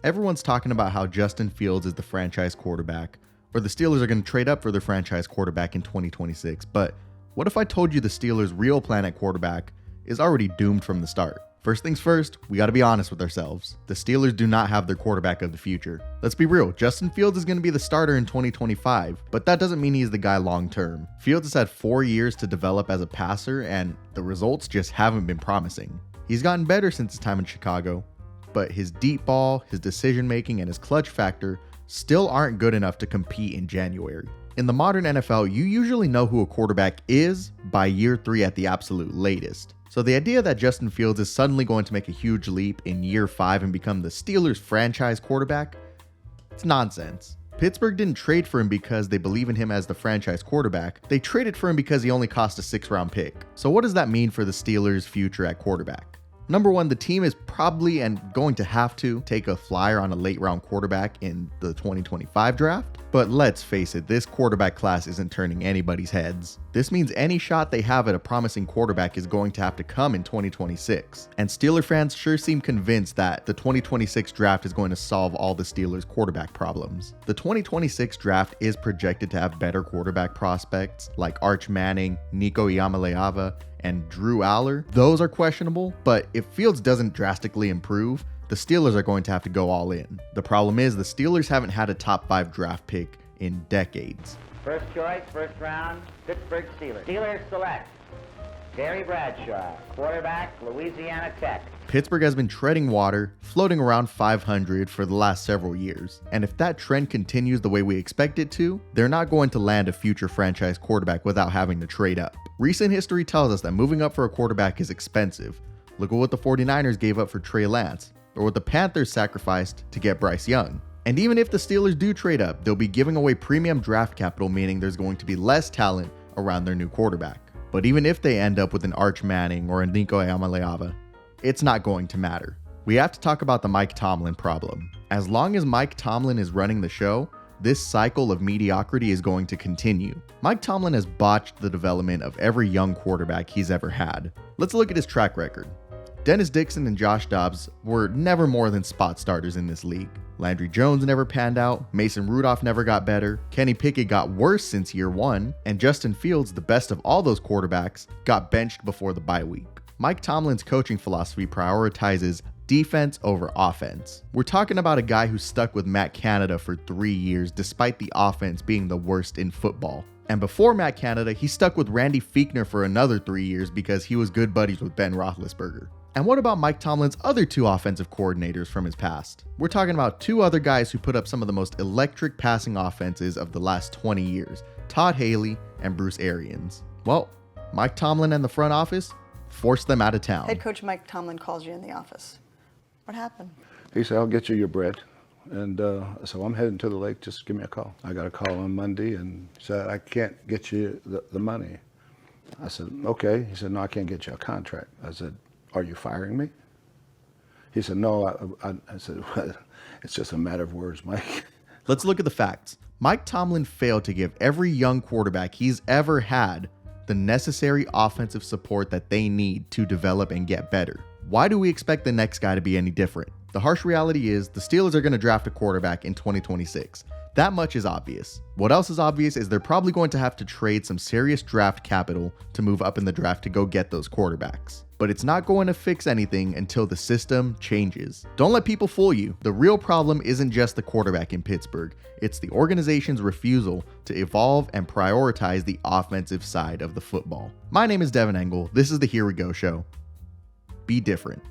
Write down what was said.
Everyone's talking about how Justin Fields is the franchise quarterback, or the Steelers are going to trade up for their franchise quarterback in 2026. But what if I told you the Steelers' real plan at quarterback is already doomed from the start? First things first, we got to be honest with ourselves. The Steelers do not have their quarterback of the future. Let's be real, Justin Fields is going to be the starter in 2025, but that doesn't mean he's the guy long term. Fields has had 4 years to develop as a passer, and the results just haven't been promising. He's gotten better since his time in Chicago, but his deep ball, his decision making, and his clutch factor still aren't good enough to compete in January. In the modern NFL, you usually know who a quarterback is by year 3 at the absolute latest. So the idea that Justin Fields is suddenly going to make a huge leap in year 5 and become the Steelers' franchise quarterback, it's nonsense. Pittsburgh didn't trade for him because they believe in him as the franchise quarterback. They traded for him because he only cost a 6th-round pick. So what does that mean for the Steelers' future at quarterback? Number one, the team is probably and going to have to take a flyer on a late-round quarterback in the 2025 draft. But let's face it, this quarterback class isn't turning anybody's heads. This means any shot they have at a promising quarterback is going to have to come in 2026. And Steeler fans sure seem convinced that the 2026 draft is going to solve all the Steelers' quarterback problems. The 2026 draft is projected to have better quarterback prospects like Arch Manning, Nico Iamaleava, and Drew Aller. Those are questionable, but if Fields doesn't drastically improve, the Steelers are going to have to go all in. The problem is the Steelers haven't had a top 5 draft pick in decades. First choice, first round, Pittsburgh Steelers. Steelers select Terry Bradshaw, quarterback, Louisiana Tech. Pittsburgh has been treading water, floating around 500 for the last several years. And if that trend continues the way we expect it to, they're not going to land a future franchise quarterback without having to trade up. Recent history tells us that moving up for a quarterback is expensive. Look at what the 49ers gave up for Trey Lance, or what the Panthers sacrificed to get Bryce Young. And even if the Steelers do trade up, they'll be giving away premium draft capital, meaning there's going to be less talent around their new quarterback. But even if they end up with an Arch Manning or a Nico Iamaleava, it's not going to matter. We have to talk about the Mike Tomlin problem. As long as Mike Tomlin is running the show, this cycle of mediocrity is going to continue. Mike Tomlin has botched the development of every young quarterback he's ever had. Let's look at his track record. Dennis Dixon and Josh Dobbs were never more than spot starters in this league. Landry Jones never panned out, Mason Rudolph never got better, Kenny Pickett got worse since year 1, and Justin Fields, the best of all those quarterbacks, got benched before the bye week. Mike Tomlin's coaching philosophy prioritizes defense over offense. We're talking about a guy who stuck with Matt Canada for 3 years despite the offense being the worst in football. And before Matt Canada, he stuck with Randy Fichtner for another 3 years because he was good buddies with Ben Roethlisberger. And what about Mike Tomlin's other 2 offensive coordinators from his past? We're talking about 2 other guys who put up some of the most electric passing offenses of the last 20 years, Todd Haley and Bruce Arians. Well, Mike Tomlin and the front office forced them out of town. Head coach Mike Tomlin calls you in the office. What happened? He said, I'll get you your bread. And I said, well, I'm heading to the lake, just give me a call. I got a call on Monday and said, I can't get you the money. I said, okay. He said, no, I can't get you a contract. I said, are you firing me? He said, no. I said, well, it's just a matter of words, Mike. Let's look at the facts. Mike Tomlin failed to give every young quarterback he's ever had the necessary offensive support that they need to develop and get better. Why do we expect the next guy to be any different? The harsh reality is the Steelers are going to draft a quarterback in 2026. That much is obvious. What else is obvious is they're probably going to have to trade some serious draft capital to move up in the draft to go get those quarterbacks. But it's not going to fix anything until the system changes. Don't let people fool you. The real problem isn't just the quarterback in Pittsburgh. It's the organization's refusal to evolve and prioritize the offensive side of the football. My name is Devin Engel. This is the Here We Go Show. Be different.